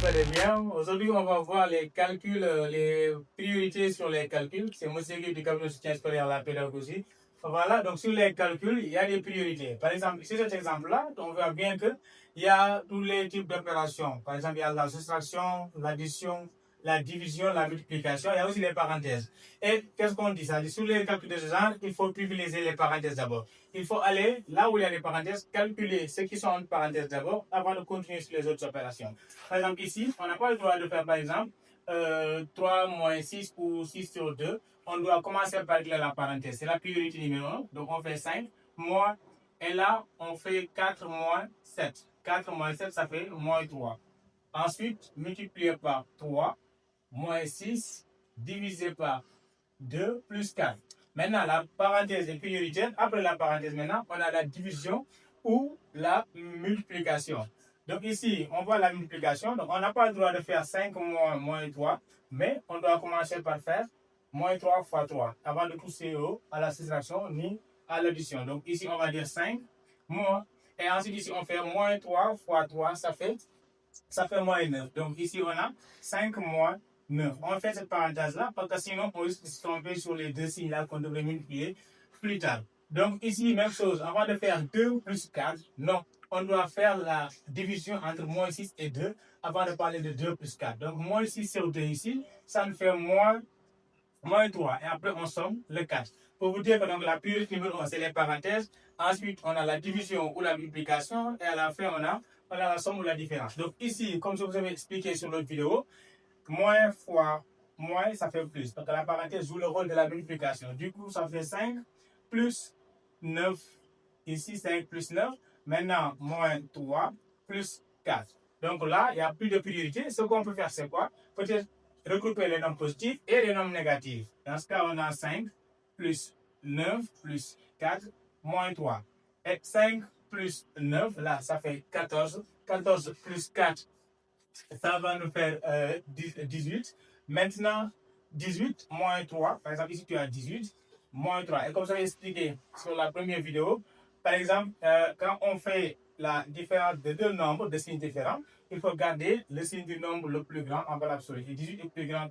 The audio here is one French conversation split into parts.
vous allez bien. Aujourd'hui, on va voir les calculs, les priorités sur les calculs. C'est Monsieur Guy du cabinet de soutien scolaire à la pédagogie. Voilà, donc sur les calculs, il y a des priorités. Par exemple, sur cet exemple-là, on voit bien qu'il y a tous les types d'opérations. Par exemple, il y a la soustraction, l'addition, la division, la multiplication, il y a aussi les parenthèses. Et qu'est-ce qu'on dit ça? Sur les calculs de ce genre, il faut privilégier les parenthèses d'abord. Il faut aller là où il y a les parenthèses, calculer ceux qui sont en parenthèses d'abord avant de continuer sur les autres opérations. Par exemple, ici, on n'a pas le droit de faire, par exemple, 3 moins 6 ou 6 sur 2. On doit commencer par calculer la parenthèse. C'est la priorité numéro 1. Donc, on fait 5 moins. Et là, on fait 4 moins 7. 4 moins 7, ça fait moins 3. Ensuite, multiplié par 3, moins 6, divisé par 2, plus 4. Maintenant, la parenthèse est prioritaire. Après la parenthèse, maintenant, on a la division ou la multiplication. Donc ici, on voit la multiplication. Donc, on n'a pas le droit de faire 5 moins 3, mais on doit commencer par faire moins 3 fois 3, avant de toucher à la soustraction ni à l'addition. Donc ici, on va dire 5 moins. Et ensuite, ici, on fait moins 3 fois 3, ça fait moins 9. Donc ici, on a 5 moins 9. On fait cette parenthèse-là parce que sinon, on risque de se tromper sur les deux signes-là qu'on devrait multiplier plus tard. Donc ici, même chose. Avant de faire 2 plus 4, non. On doit faire la division entre moins 6 et 2 avant de parler de 2 plus 4. Donc moins 6 sur 2 ici, ça nous fait moins 3. Et après, on somme le 4. Pour vous dire que donc, la priorité numéro 1, c'est les parenthèses. Ensuite, on a la division ou la multiplication. Et à la fin, on a la somme ou la différence. Donc ici, comme je vous avais expliqué sur l'autre vidéo, moins fois moins, ça fait plus. Donc la parenthèse joue le rôle de la multiplication. Du coup, ça fait 5 plus 9. Ici, 5 plus 9. Maintenant, moins 3 plus 4. Donc là, il n'y a plus de priorité. Ce qu'on peut faire, c'est quoi? Peut-être regrouper les nombres positifs et les nombres négatifs. Dans ce cas, on a 5 plus 9 plus 4 moins 3. Et 5 plus 9, là, ça fait 14. 14 plus 4, ça va nous faire 18. Maintenant, 18 moins 3. Par exemple, ici, tu as 18 moins 3. Et comme j'avais expliqué sur la première vidéo, par exemple, quand on fait la différence de deux nombres de signes différents, il faut garder le signe du nombre le plus grand en valeur absolue. Et 18 est plus grand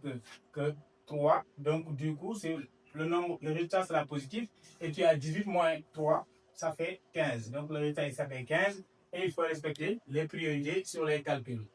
que 3. Donc, du coup, c'est le résultat sera positif. Et tu as 18 moins 3, ça fait 15. Donc, le résultat, ça fait 15. Et il faut respecter les priorités sur les calculs.